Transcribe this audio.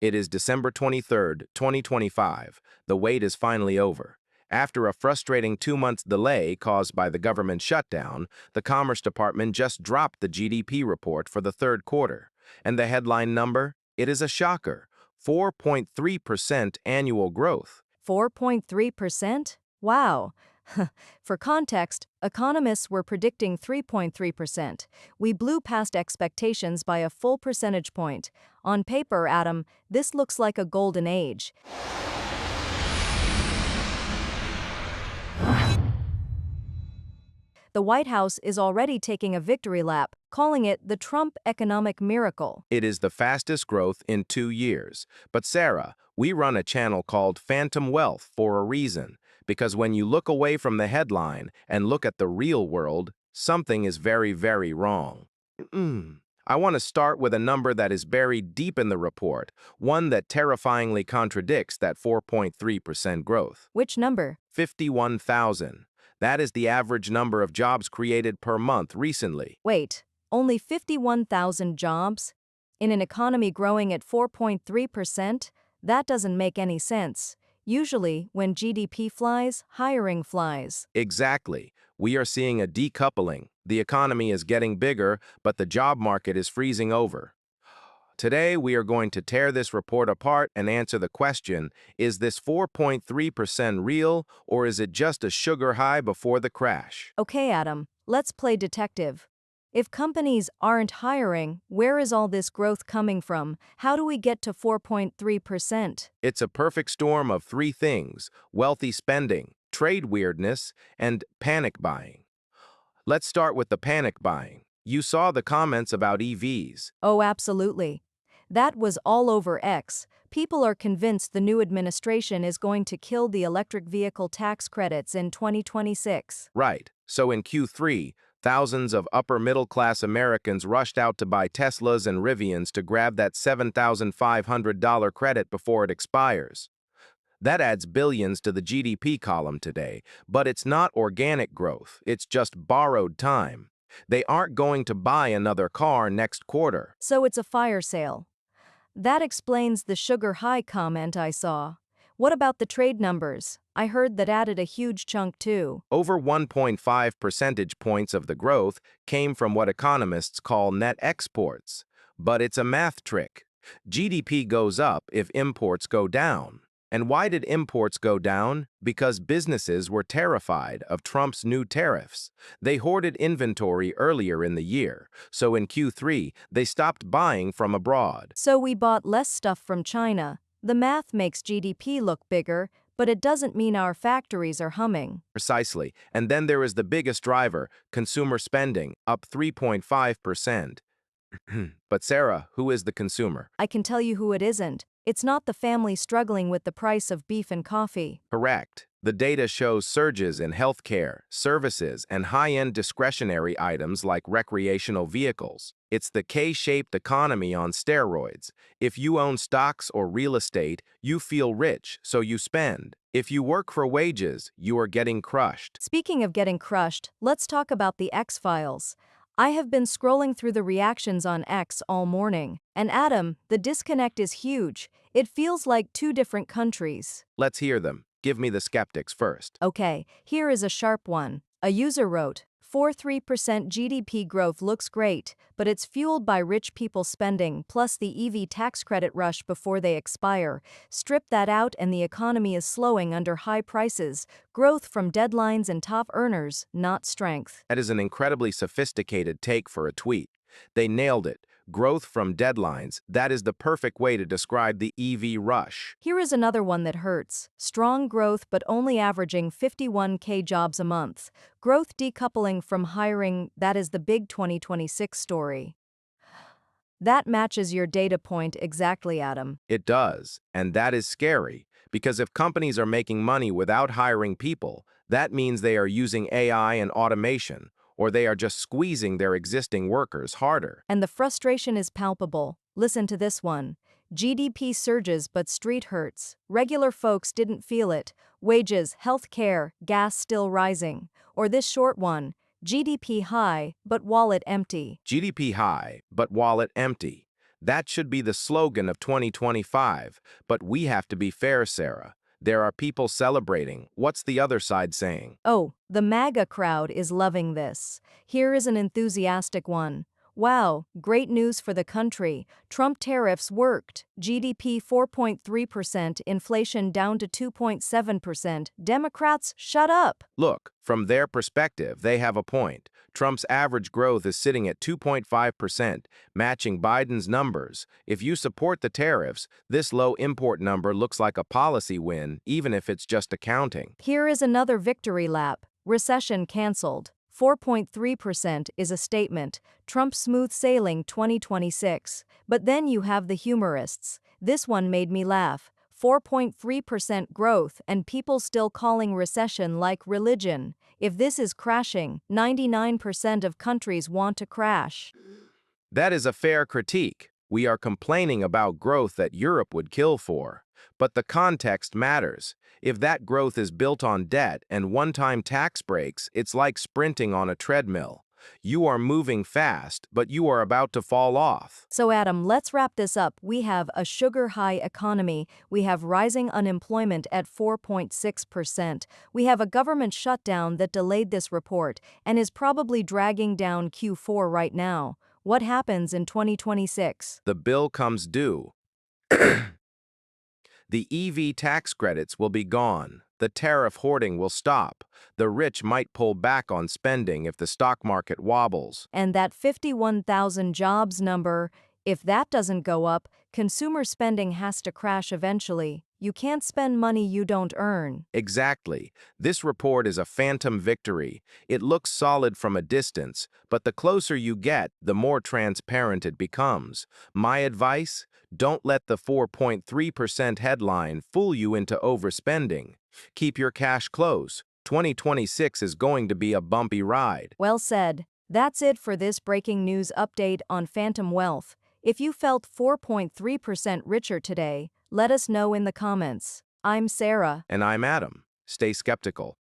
It is December 23rd, 2025. The wait is finally over. After a frustrating 2 month delay caused by the government shutdown, the Commerce Department just dropped the GDP report for the third quarter. And the headline number? It is a shocker. 4.3% annual growth. 4.3%? Wow. For context, economists were predicting 3.3%. We blew past expectations by a full percentage point. On paper, Adam, this looks like a golden age. The White House is already taking a victory lap, calling it the Trump economic miracle. It is the fastest growth in 2 years. But Sarah, we run a channel called Phantom Wealth for a reason. Because when you look away from the headline and look at the real world, something is very, very wrong. I want to start with a number that is buried deep in the report, one that terrifyingly contradicts that 4.3% growth. Which number? 51,000. That is the average number of jobs created per month recently. Wait, only 51,000 jobs? In an economy growing at 4.3%? That doesn't make any sense. Usually, when GDP flies, hiring flies. Exactly. We are seeing a decoupling. The economy is getting bigger, but the job market is freezing over. Today, we are going to tear this report apart and answer the question, is this 4.3% real, or is it just a sugar high before the crash? Okay, Adam, let's play detective. If companies aren't hiring, where is all this growth coming from? How do we get to 4.3%? It's a perfect storm of three things: wealthy spending, trade weirdness, and panic buying. Let's start with the panic buying. You saw the comments about EVs. Oh, absolutely. That was all over X. People are convinced the new administration is going to kill the electric vehicle tax credits in 2026. Right. So in Q3, thousands of upper-middle-class Americans rushed out to buy Teslas and Rivians to grab that $7,500 credit before it expires. That adds billions to the GDP column today, but it's not organic growth, it's just borrowed time. They aren't going to buy another car next quarter. So it's a fire sale. That explains the sugar high comment I saw. What about the trade numbers? I heard that added a huge chunk too. Over 1.5 percentage points of the growth came from what economists call net exports. But it's a math trick. GDP goes up if imports go down. And why did imports go down? Because businesses were terrified of Trump's new tariffs. They hoarded inventory earlier in the year, so in Q3, they stopped buying from abroad. So we bought less stuff from China. The math makes GDP look bigger, but it doesn't mean our factories are humming. Precisely. And then there is the biggest driver, consumer spending, up 3.5%. But Sarah, who is the consumer? I can tell you who it isn't. It's not the family struggling with the price of beef and coffee. Correct. The data shows surges in healthcare, services, and high-end discretionary items like recreational vehicles. It's the K-shaped economy on steroids. If you own stocks or real estate, you feel rich, so you spend. If you work for wages, you are getting crushed. Speaking of getting crushed, let's talk about the X-Files. I have been scrolling through the reactions on X all morning. And Adam, the disconnect is huge. It feels like two different countries. Let's hear them. Give me the skeptics first. Okay, here is a sharp one. A user wrote, 4.3% GDP growth looks great, but it's fueled by rich people spending plus the EV tax credit rush before they expire. Strip that out and the economy is slowing under high prices. Growth from deadlines and top earners, not strength. That is an incredibly sophisticated take for a tweet. They nailed it. Growth from deadlines, that is the perfect way to describe the EV rush. Here is another one that hurts. Strong growth but only averaging 51K jobs a month. Growth decoupling from hiring, that is the big 2026 story. That matches your data point exactly, Adam. It does, and that is scary, because if companies are making money without hiring people, that means they are using AI and automation, or they are just squeezing their existing workers harder. And the frustration is palpable. Listen to this one. GDP surges but street hurts. Regular folks didn't feel it. Wages, health care, gas still rising. Or this short one. GDP high, but wallet empty. GDP high, but wallet empty. That should be the slogan of 2025, but we have to be fair, Sarah. There are people celebrating. What's the other side saying? Oh, the MAGA crowd is loving this. Here is an enthusiastic one. Wow, great news for the country. Trump tariffs worked. GDP 4.3%, inflation down to 2.7%. Democrats, shut up. Look, from their perspective, they have a point. Trump's average growth is sitting at 2.5%, matching Biden's numbers. If you support the tariffs, this low import number looks like a policy win, even if it's just accounting. Here is another victory lap. Recession canceled. 4.3% is a statement. Trump smooth sailing 2026. But then you have the humorists. This one made me laugh. 4.3% growth and people still calling recession like religion. If this is crashing, 99% of countries want to crash. That is a fair critique. We are complaining about growth that Europe would kill for. But the context matters. If that growth is built on debt and one-time tax breaks, it's like sprinting on a treadmill. You are moving fast, but you are about to fall off. So Adam, let's wrap this up. We have a sugar-high economy. We have rising unemployment at 4.6%. We have a government shutdown that delayed this report and is probably dragging down Q4 right now. What happens in 2026? The bill comes due. The EV tax credits will be gone. The tariff hoarding will stop. The rich might pull back on spending if the stock market wobbles. And that 51,000 jobs number, if that doesn't go up, consumer spending has to crash eventually. You can't spend money you don't earn. Exactly. This report is a phantom victory. It looks solid from a distance, but the closer you get, the more transparent it becomes. My advice? Don't let the 4.3% headline fool you into overspending. Keep your cash close. 2026 is going to be a bumpy ride. Well said. That's it for this breaking news update on phantom wealth. If you felt 4.3% richer today, let us know in the comments. I'm Sarah. And I'm Adam. Stay skeptical.